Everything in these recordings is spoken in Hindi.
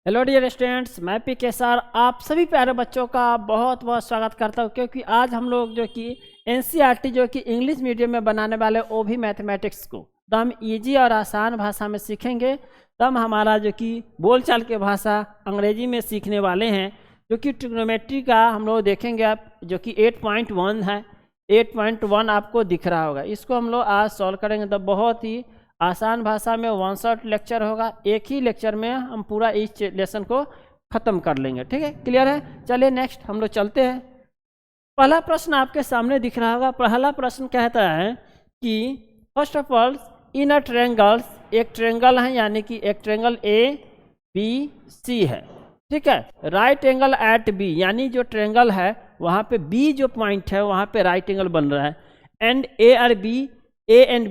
हेलो डियर स्टूडेंट्स, मैं पी सर आप सभी प्यारे बच्चों का बहुत बहुत स्वागत करता हूँ। क्योंकि आज हम लोग जो कि एनसीईआरटी जो कि इंग्लिश मीडियम में बनाने वाले वो भी मैथमेटिक्स को तो हम इजी और आसान भाषा में सीखेंगे। तब हमारा जो कि बोलचाल की भाषा अंग्रेजी में सीखने वाले हैं, जो कि ट्रिग्नोमेट्री का हम लोग देखेंगे आप, जो कि 8.1 है। 8.1 आपको दिख रहा होगा। इसको हम लोग आज सॉल्व करेंगे। तो बहुत ही आसान भाषा में वन शॉट लेक्चर होगा। एक ही लेक्चर में हम पूरा इस लेसन को ख़त्म कर लेंगे। ठीक है, क्लियर है। चलिए नेक्स्ट हम लोग चलते हैं। पहला प्रश्न आपके सामने दिख रहा होगा। पहला प्रश्न कहता है कि first of all in a triangles, एक ट्रायंगल है, यानी कि एक ट्रायंगल ए बी सी है। ठीक है, राइट एंगल एट बी, यानी जो ट्रायंगल है वहाँ पे बी जो पॉइंट है वहाँ पे राइट एंगल बन रहा है। एंड ए और B, A and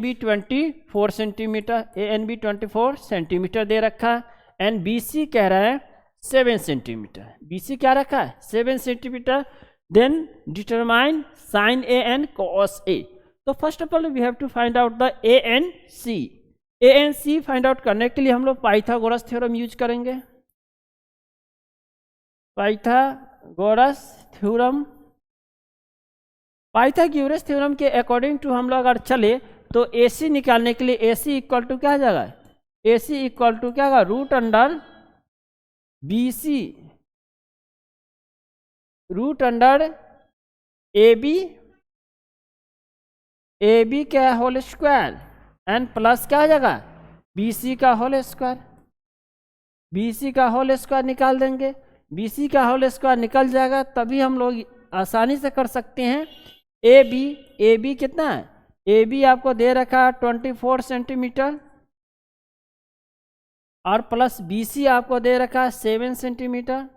B 24 centimetre, A and B 24 centimetre दे रखा है। एंड बी सी कह रहा है 7 सेंटीमीटर। बी सी क्या रखा है 7 centimetre. Then determine sine A and cos A. तो first of all we have to find out the A and C. A and C find out करने के लिए हम लोग पाइथागोरस थ्योरम यूज करेंगे। पाइथागोरस थ्योरम के अकॉर्डिंग टू हम लोग अगर चले तो ए सी निकालने के लिए ए सी इक्वल टू क्या आ जाएगा, ए सी इक्वल टू क्या होगा, root under B C, root under A B का होल स्क्वायर एंड प्लस क्या आ जाएगा बी सी का होल स्क्वायर। बी सी का होल स्क्वायर निकाल देंगे। बी सी का होल स्क्वायर निकल जाएगा, तभी हम लोग आसानी से कर सकते हैं। ए बी कितना है, ए बी आपको दे रखा है 24 सेंटीमीटर और प्लस बी सी आपको दे रखा है 7 सेंटीमीटर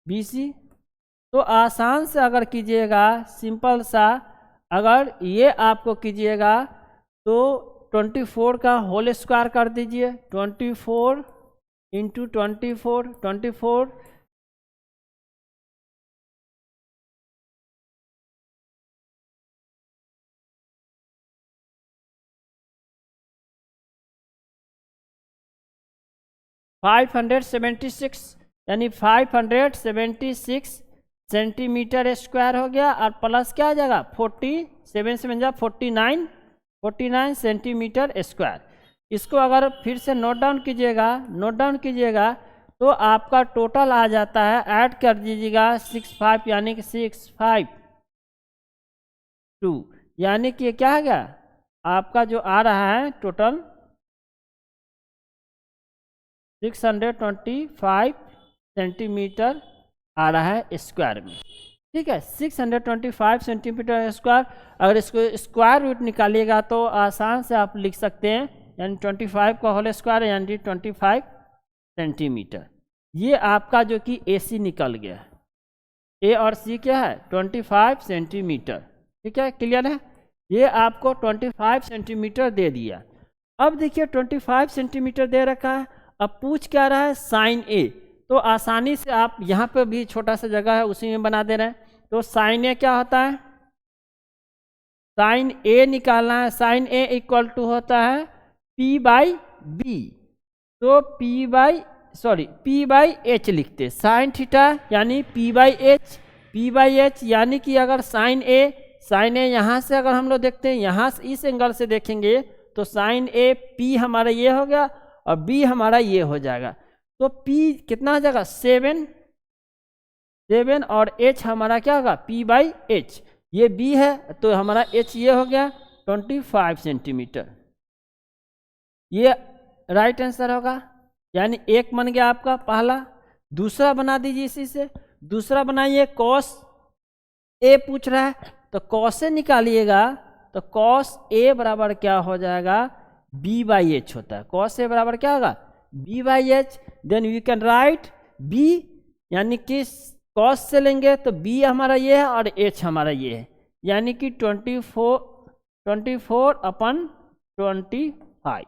बी सी। तो आसान से अगर कीजिएगा, सिंपल सा अगर ये आपको कीजिएगा तो 24 का होल स्क्वायर कर दीजिए। 24 इंटू 24 576, यानी 576 सेंटीमीटर स्क्वायर हो गया। और प्लस क्या आ जाएगा 47 से बन जाए 49 सेंटीमीटर स्क्वायर। इसको अगर फिर से नोट डाउन कीजिएगा तो आपका टोटल आ जाता है, ऐड कर दीजिएगा 65, यानी कि 652, यानी कि क्या है गया आपका जो आ रहा है टोटल 625 सेंटीमीटर आ रहा है स्क्वायर में। ठीक है, 625 सेंटीमीटर स्क्वायर। अगर इसको स्क्वायर रूट निकालिएगा तो आसान से आप लिख सकते हैं, यानी 25 का होल स्क्वायर यानी 25 सेंटीमीटर। ये आपका जो कि ए सी निकल गया है। ए और सी क्या है 25 सेंटीमीटर। ठीक है, क्लियर है। ये आपको 25 सेंटीमीटर दे दिया। अब देखिए 25 सेंटीमीटर दे रखा है। अब पूछ क्या रहा है साइन ए। तो आसानी से आप यहाँ पे भी छोटा सा जगह है उसी में बना दे रहे हैं। तो साइन ए क्या होता है, साइन ए निकालना है। साइन ए इक्वल टू होता है पी बाई बी। तो पी बाई एच लिखते, साइन थीटा यानी पी बाई एच, यानी कि अगर साइन ए यहाँ से अगर हम लोग देखते हैं, यहाँ से इस एंगल से देखेंगे तो साइन ए पी हमारा ये हो गया और बी हमारा ये हो जाएगा। तो P कितना आ जाएगा 7 और H हमारा क्या होगा P बाई एच। ये B है तो हमारा H ये हो गया 25 सेंटीमीटर। ये राइट आंसर होगा, यानी एक बन गया आपका पहला। दूसरा बना दीजिए इसी से। दूसरा बनाइए कॉस ए पूछ रहा है तो कॉस से निकालिएगा तो कॉस ए बराबर क्या हो जाएगा बी बाई एच होता है। कॉस ए बराबर क्या होगा B by H. Then we can write B, यानी कि कॉस से लेंगे तो बी हमारा ये है और एच हमारा ये है, यानी कि 24/25।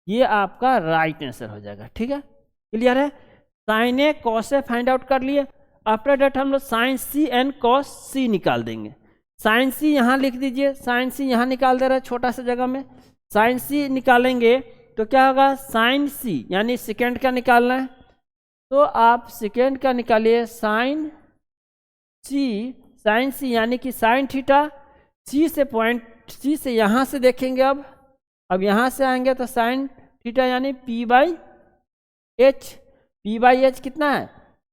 ये आपका राइट आंसर हो जाएगा। ठीक है, क्लियर है। Sign A cos A find out कर लिए। आफ्टर डेट हम लोग साइन सी एंड कॉस सी निकाल देंगे। साइन सी यहाँ लिख दीजिए, साइन सी यहाँ निकाल दे रहे हैं छोटा सा जगह में। साइन सी निकालेंगे तो क्या होगा साइन सी, यानी सेकेंड का निकालना है, तो आप सेकेंड का निकालिए साइन सी यानी कि साइन थीटा, सी से पॉइंट सी से यहाँ से देखेंगे, अब यहाँ से आएंगे तो साइन थीटा यानी P/H कितना है,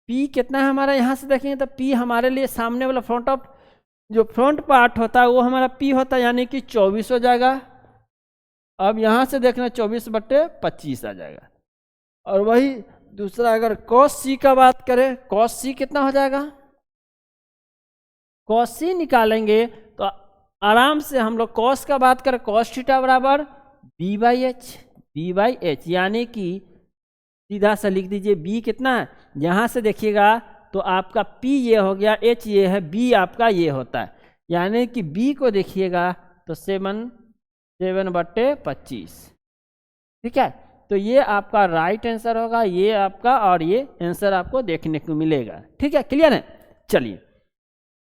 P कितना है हमारा, यहाँ से देखेंगे तो P हमारे लिए सामने वाला जो फ्रंट पार्ट होता है वो हमारा P होता है, यानी कि 24 हो जाएगा। अब यहाँ से देखना 24/25 आ जाएगा। और वही दूसरा अगर cos C का बात करें, cos C कितना हो जाएगा, cos C निकालेंगे तो आराम से हम लोग cos का बात करें, cos थीटा बराबर B/H, यानी कि सीधा सा लिख दीजिए B कितना है, यहाँ से देखिएगा तो आपका P ये हो गया, H ये है, B आपका ये होता है, यानी कि B को देखिएगा तो 7/25, ठीक है। तो ये आपका राइट आंसर होगा, ये आपका, और ये आंसर आपको देखने को मिलेगा, ठीक है, क्लियर है। चलिए,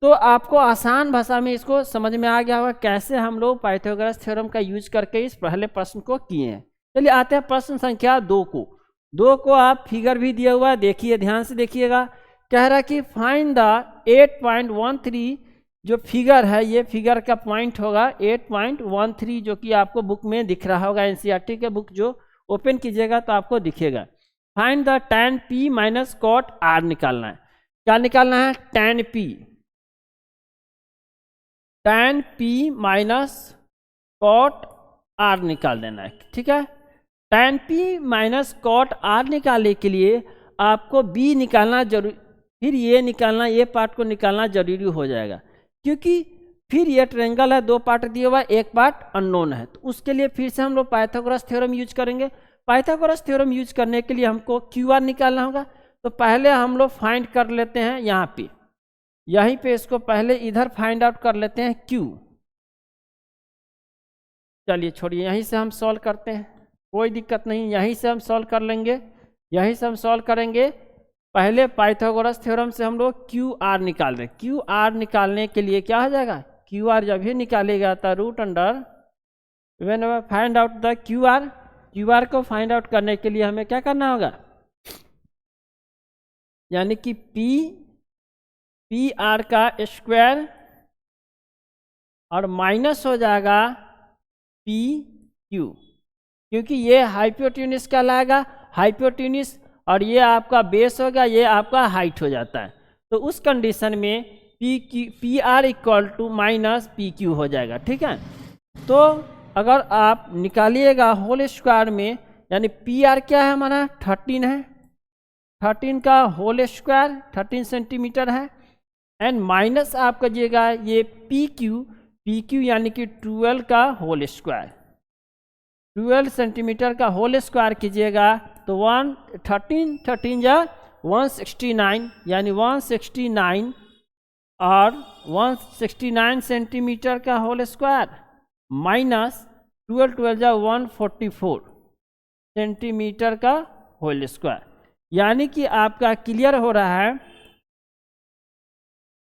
तो आपको आसान भाषा में इसको समझ में आ गया होगा कैसे हम लोग पाइथागोरस थ्योरम का यूज करके इस पहले प्रश्न को किए हैं। चलिए आते हैं प्रश्न संख्या 2 को आप फिगर भी दिया हुआ है, देखिए ध्यान से देखिएगा। कह रहा है कि फाइंड द 8.13, जो फिगर है ये फिगर का पॉइंट होगा 8.13, जो कि आपको बुक में दिख रहा होगा, एनसीईआरटी के बुक जो ओपन कीजिएगा तो आपको दिखेगा। Find the tan P minus cot R निकालना है। क्या निकालना है, tan P minus cot R निकाल देना है, ठीक है। tan P minus cot R निकालने के लिए आपको B निकालना जरूरी, फिर ये निकालना, ये पार्ट को निकालना जरूरी हो जाएगा, क्योंकि फिर ये ट्रायंगल है, 2 पार्ट दिए हुआ, एक पार्ट अननोन है, तो उसके लिए फिर से हम लोग पाइथागोरस थ्योरम यूज करेंगे। पाइथागोरस थ्योरम यूज करने के लिए हमको QR निकालना होगा, तो पहले हम लोग फाइंड कर लेते हैं यहाँ पे, यहीं पे इसको पहले इधर फाइंड आउट कर लेते हैं Q। चलिए छोड़िए, यहीं से हम सॉल्व करते हैं, कोई दिक्कत नहीं, यहीं से हम सॉल्व कर लेंगे, यहीं से हम सॉल्व करेंगे। पहले पाइथागोरस थ्योरम से हम लोग QR निकाल रहे हैं। QR निकालने के लिए क्या हो जाएगा, QR जब भी निकालेगा तो root under when find out the QR को फाइंड आउट करने के लिए हमें क्या करना होगा, यानी कि PR का स्क्वायर और माइनस हो जाएगा PQ, क्योंकि ये हाइपोटेन्यूज कहलाएगा, हाइपोटेन्यूज, और ये आपका बेस होगा, ये आपका हाइट हो जाता है। तो उस कंडीशन में PR equal to minus PQ हो जाएगा, ठीक है। तो अगर आप निकालिएगा होल स्क्वायर में, यानी PR क्या है हमारा 13 है, 13 का होल स्क्वायर 13 सेंटीमीटर है, एंड माइनस आप करिएगा ये PQ यानी कि 12 का होल स्क्वायर, 12 सेंटीमीटर का होल स्क्वायर कीजिएगा तो 13 या 169, यानी 169 और 169 सेंटीमीटर का होल स्क्वायर माइनस 12 या 144 सेंटीमीटर का होल स्क्वायर, यानी कि आपका क्लियर हो रहा है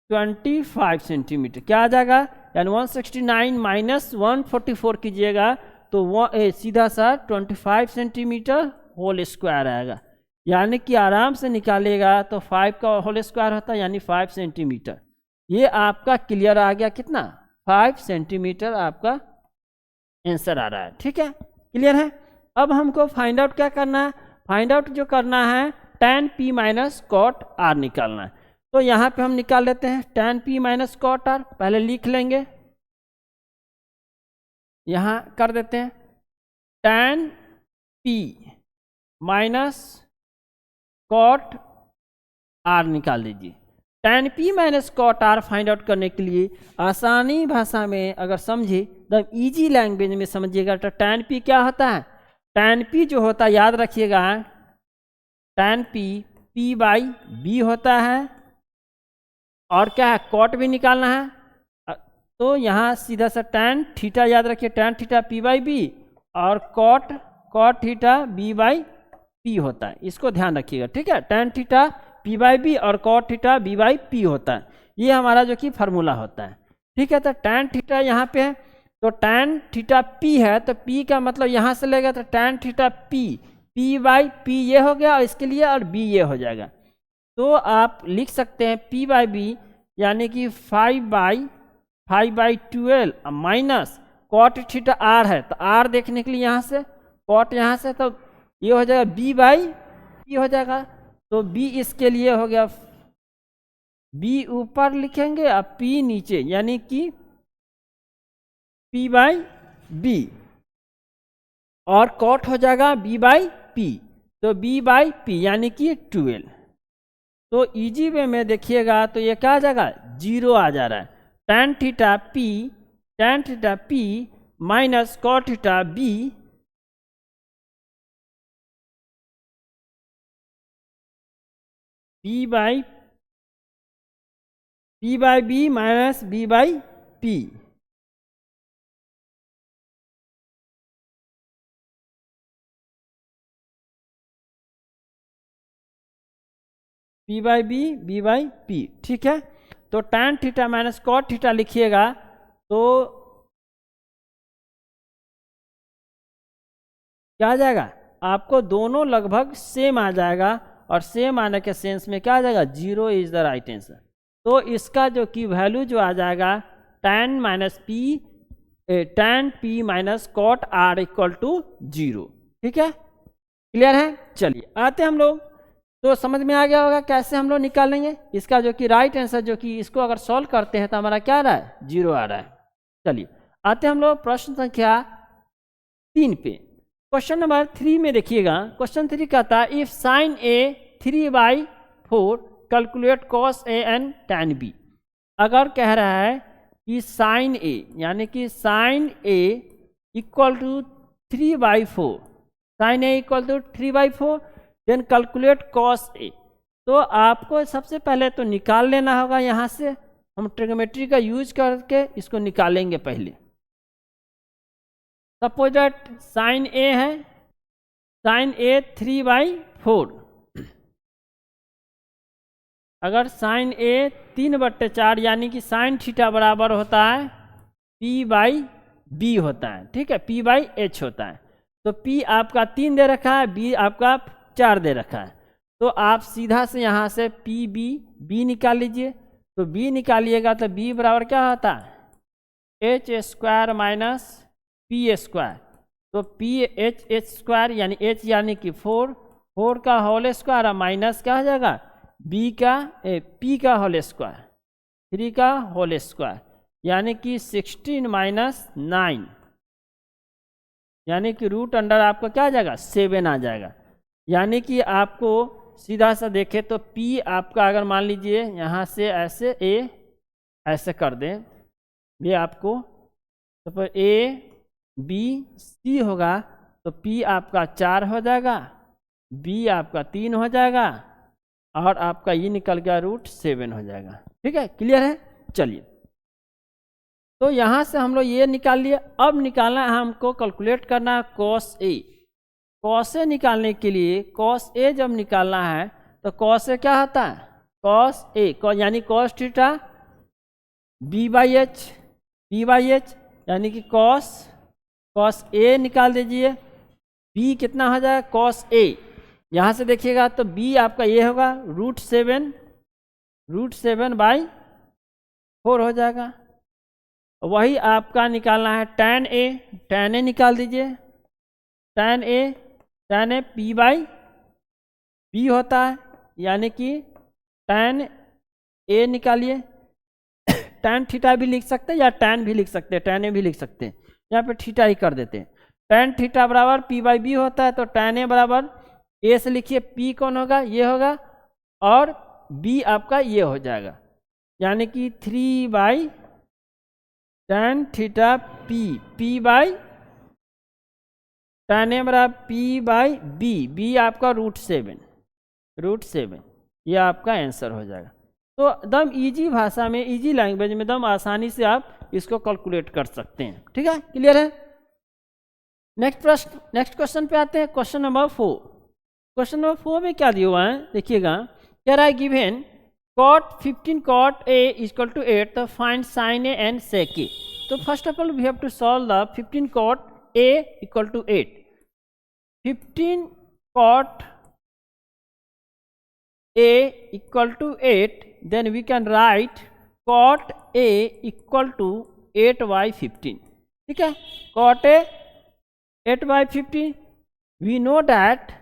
25 सेंटीमीटर। क्या आ जाएगा, यानी 169 माइनस 144 कीजिएगा तो सीधा सा 25 सेंटीमीटर होल स्क्वायर आएगा, यानी कि आराम से निकालेगा तो 5 का होल स्क्वायर होता है, यानी 5 सेंटीमीटर। ये आपका क्लियर आ गया, कितना 5 सेंटीमीटर आपका आंसर आ रहा है, ठीक है, क्लियर है। अब हमको फाइंड आउट क्या करना है, फाइंड आउट जो करना है tan P minus cot R निकालना है। तो यहाँ पे हम निकाल लेते हैं tan P minus cot R, पहले लिख लेंगे, यहाँ कर देते हैं tan P minus cot R निकाल दीजिए। tan P minus cot R find out करने के लिए आसानी भाषा में अगर समझे, एकदम इजी लैंग्वेज में समझिएगा, तो tan P क्या होता है, tan P जो होता है याद रखिएगा, tan P/B होता है, और क्या है cot भी निकालना है, तो यहाँ सीधा सा tan थीटा याद रखिए, tan थीटा P/B और cot थीटा B/P होता है, इसको ध्यान रखिएगा, ठीक है। tan थीटा P/B और cot थीटा B/P होता है, ये हमारा जो कि फार्मूला होता है, ठीक है। तो tan थीटा यहाँ पे है, तो tan थीटा p है, तो p का मतलब यहाँ से लेगा तो tan theta p by p ये हो गया और इसके लिए, और b ये हो जाएगा। तो आप लिख सकते हैं p बाई b यानी कि 5/12 माइनस कॉट थीटा r है, तो r देखने के लिए यहाँ से कॉट यहाँ से, तो ये हो जाएगा b बाई p हो जाएगा। तो b इसके लिए हो गया, b ऊपर लिखेंगे और p नीचे, यानी कि p बाई b, और कॉट हो जाएगा b बाई p, तो b बाई p यानी कि 12। तो इजी वे में देखिएगा तो ये क्या आ जाएगा, 0 आ जा रहा है। tan theta p minus cot theta b b by b minus b by p, p by b by p, ठीक है। तो tan theta minus cot theta लिखिएगा तो क्या आ जाएगा, आपको दोनों लगभग सेम आ जाएगा, और सेम आने के सेंस में क्या आ जाएगा, 0 इज द राइट आंसर। तो इसका जो कि वैल्यू जो आ जाएगा tan p minus cot r equal to 0, ठीक है, क्लियर है। चलिए आते हैं हम लोग, तो समझ में आ गया होगा कैसे हम लोग निकालेंगे इसका जो कि राइट आंसर, जो कि इसको अगर सॉल्व करते हैं तो हमारा क्या आ रहा है, 0 आ रहा है। चलिए आते हैं हम लोग प्रश्न संख्या 3 पे। क्वेश्चन नंबर 3 में देखिएगा, क्वेश्चन 3 कहता है if sine a 3/4 calculate cos a and tan b। अगर कह रहा है कि साइन a यानी कि sine a equal to 3/4, sine a equal to 3/4, then calculate cos a। तो आपको सबसे पहले तो निकाल लेना होगा, यहाँ से हम ट्रिग्नोमेट्री का यूज करके इसको निकालेंगे पहले। सपोज दैट साइन a है, साइन a 3/4, अगर साइन a 3/4 यानी कि साइन थीटा बराबर होता है p बाई b होता है, ठीक है, p बाई h होता है। तो p आपका 3 दे रखा है, b आपका 4 दे रखा है, तो आप सीधा से यहाँ से b निकाल लीजिए। तो b निकालिएगा तो b बराबर क्या होता है, h² माइनस p²। तो h² यानी h यानी कि 4 का होल स्क्वायर, माइनस क्या हो जाएगा, p का होल स्क्वायर, 3 का होल स्क्वायर, यानी कि 16 माइनस 9, यानी कि रूट अंडर आपका क्या आ जाएगा, 7 आ जाएगा। यानी कि आपको सीधा सा देखें तो p आपका अगर मान लीजिए यहाँ से ऐसे a ऐसे कर दें, ये आपको तो a b c होगा, तो p आपका 4 हो जाएगा, b आपका 3 हो जाएगा, और आपका ये निकल गया √7 हो जाएगा, ठीक है, क्लियर है। चलिए तो यहाँ से हम लोग ये निकाल लिए। अब निकालना है हमको, कैलकुलेट करना है cos a। cos a निकालने के लिए, cos a जब निकालना है तो cos a क्या होता है, cos a यानी cos theta b by h, यानी कि cos a निकाल दीजिए, b कितना हो जाएगा, cos a, यहाँ से देखिएगा तो b आपका ये होगा √7/4 हो जाएगा। वही आपका निकालना है tan a निकाल दीजिए, tan a p by b होता है, यानी कि tan a निकालिए, tan थीटा भी लिख सकते हैं या tan भी लिख सकते हैं, tan a भी लिख सकते हैं, यहाँ पे थीटा ही कर देते हैं। tan थीटा बराबर p बाई b होता है, तो tan a बराबर a से लिखिए, p कौन होगा, ये होगा, और b आपका ये हो जाएगा, यानी कि 3 tan theta p by tan a बराबर p बाई b आपका √7, ये आपका आंसर हो जाएगा। तो एकदम इजी भाषा में, इजी लैंग्वेज में एकदम आसानी से आप इसको कैलकुलेट कर सकते हैं, ठीक है, क्लियर है। नेक्स्ट क्वेश्चन पे आते हैं, क्वेश्चन नंबर 4। क्वेश्चन नंबर 4 में क्या दिया हुआ है देखिएगा, कह रहा है given cot 15 cot a equal to 8, तो find sin a and sec a। तो first of all we have to solve the 15 cot a equal to 8. 15 cot a equal to 8, then we can write cot a equal to 8 by 15. ठीक है, cot a 8 by 15. We know that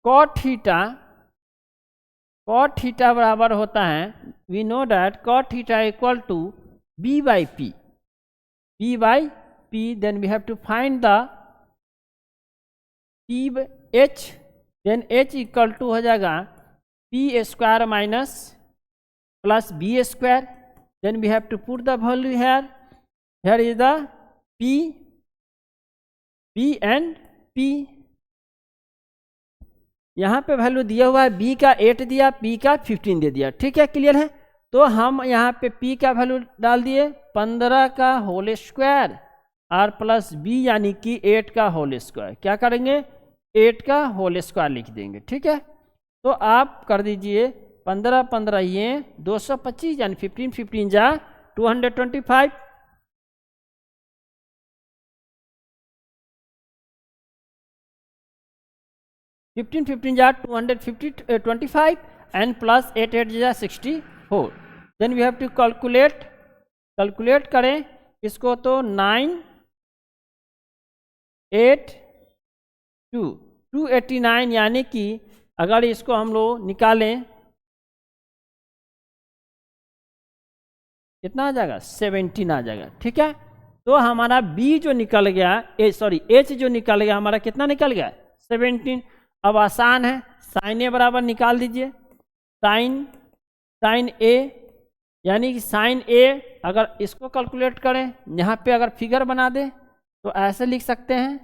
cot theta बराबर होता है, we know that cot theta equal to b by p. Then we have to find the p by h, then h equal to हो जाएगा p square minus plus b square. Then we have to put the value here. Here is the p and p. यहाँ पे वैल्यू दिया हुआ है, b का 8 दिया, p का 15 दे दिया. ठीक है, क्लियर है. तो हम यहाँ पे p का वैल्यू डाल दिए 15 का होल स्क्वायर और प्लस b यानी कि 8 का होल स्क्वायर. क्या करेंगे, 8 का होल स्क्वायर लिख देंगे. ठीक है, तो आप कर दीजिए 15 15 ये 225 यानी 15 15 जा 225. फिफ्टीन 15 जा 225 एंड प्लस 8 8 जा 64. Then we have to calculate करें इसको, तो 9 8 2 289 यानी कि अगर इसको हम लोग निकालें कितना आ जाएगा, 17 आ जाएगा. ठीक है, तो हमारा b जो निकल गया, h जो निकल गया हमारा कितना निकल गया, 17. अब आसान है, साइन ए बराबर निकाल दीजिए, साइन ए यानी कि साइन ए अगर इसको कैलकुलेट करें, यहाँ पे अगर फिगर बना दे तो ऐसे लिख सकते हैं.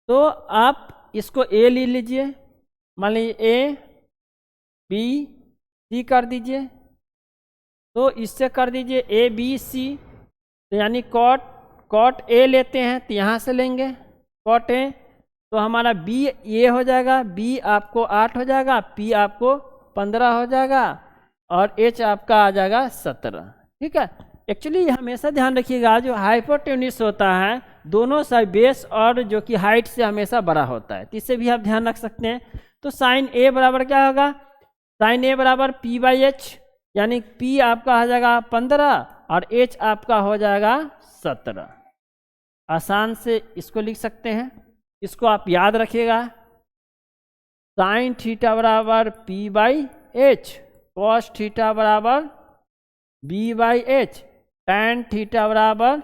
तो आप इसको ए ले लीजिए, मान लीजिए ए बी सी कर दीजिए, तो इससे कर दीजिए ए बी सी. तो यानी कॉट ए लेते हैं तो यहाँ से लेंगे कॉट ए, तो हमारा बी ये हो जाएगा, बी आपको 8 हो जाएगा, पी आपको 15 हो जाएगा और एच आपका आ जाएगा 17. ठीक है, एक्चुअली हमेशा ध्यान रखिएगा जो हाइपोटेन्यूस होता है दोनों साइड बेस और जो कि हाइट से हमेशा बड़ा होता है, तो इससे भी आप ध्यान रख सकते हैं. तो साइन ए बराबर क्या होगा, साइन ए बराबर पी बाई एच, यानी पी आपका हो जाएगा 15 और एच आपका हो जाएगा 17. आसान से इसको लिख सकते हैं, इसको आप याद रखिएगा. साइन थीटा बराबर P by H, cos theta बराबर B by H, tan theta बराबर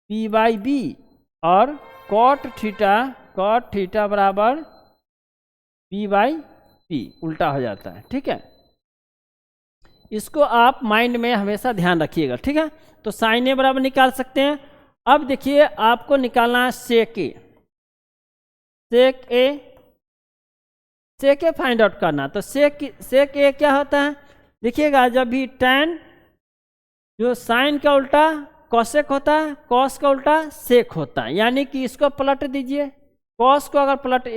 पी बाई बी और कॉट थीटा बराबर पी बाई पी, उल्टा हो जाता है. ठीक है, इसको आप माइंड में हमेशा ध्यान रखिएगा. ठीक है, तो साइन ए बराबर निकाल सकते हैं. अब देखिए आपको निकालना है सेक ए फाइंड आउट करना. तो सेक ए क्या होता है, देखिएगा जब भी टैन जो साइन का उल्टा कॉसेक होता है, कॉस का उल्टा सेक होता है, यानी कि इसको पलट दीजिए. कॉस को अगर पलट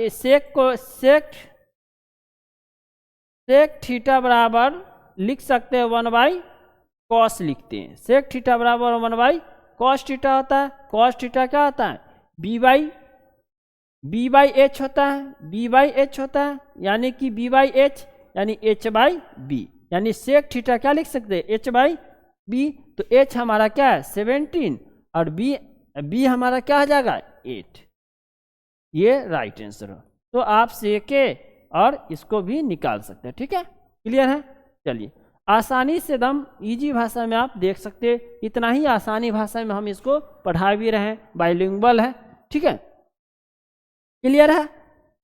सेक थीटा बराबर लिख सकते हैं 1 बाई कॉस लिखते हैं. सेक थीटा बराबर 1 बाई कॉस थीटा होता है. कॉस थीटा क्या होता है, बी बाई एच होता है, यानी कि बी बाई एच यानी एच बाई बी, यानी सेक थीटा क्या लिख सकते हैं, एच बाई बी. तो एच हमारा क्या है 17 और बी हमारा क्या हो जाएगा 8. ये राइट आंसर हो. तो आप सेक ए और इसको भी निकाल सकते हैं. ठीक है, क्लियर है. चलिए आसानी से एकदम इजी भाषा में आप देख सकते हैं, इतना ही आसानी भाषा में हम इसको पढ़ा भी रहे हैं, बाइलिंगुअल है. ठीक है, क्लियर है.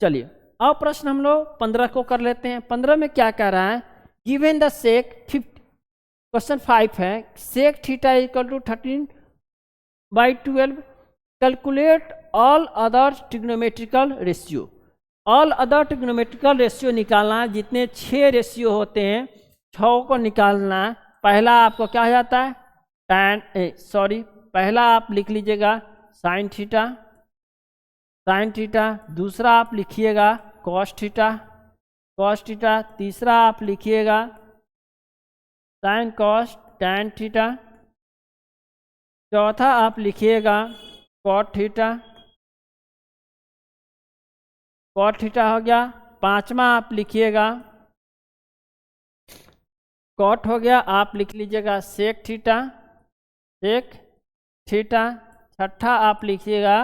चलिए अब प्रश्न हम लोग 15 को कर लेते हैं. 15 में क्या कह रहा है, गिवन द सेक क्वेश्चन 5 है, sec theta equal to 13/12, calculate all other trigonometrical ratio. All other trigonometrical ratio निकालना है, जितने 6 रेशियो होते हैं 6 को निकालना है. पहला आपको क्या हो जाता है पहला आप लिख लीजिएगा साइन थीटा, दूसरा आप लिखिएगा कॉस थीटा, तीसरा आप लिखिएगा साइन कॉस tan थीटा। चौथा आप लिखिएगा cot थीटा, cot थीटा हो गया। पांचवा आप लिखिएगा cot हो गया, आप लिख लीजिएगा sec थीटा, sec थीटा। छठा आप लिखिएगा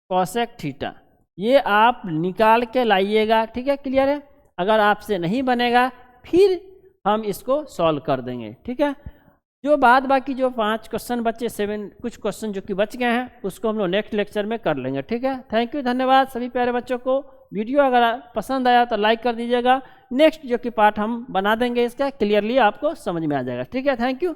cosec थीटा। ये आप निकाल के लाइएगा, ठीक है, क्लियर है। अगर आपसे नहीं बनेगा फिर हम इसको सॉल्व कर देंगे, ठीक है। जो बाद बाकी जो 5 क्वेश्चन बचे, 7 कुछ क्वेश्चन जो कि बच गए हैं उसको हम लोग नेक्स्ट लेक्चर में कर लेंगे, ठीक है। थैंक यू, धन्यवाद सभी प्यारे बच्चों को। वीडियो अगर पसंद आया तो लाइक कर दीजिएगा। नेक्स्ट जो कि पार्ट हम बना देंगे इसका, क्लियरली आपको समझ में आ जाएगा, ठीक है। Thank you.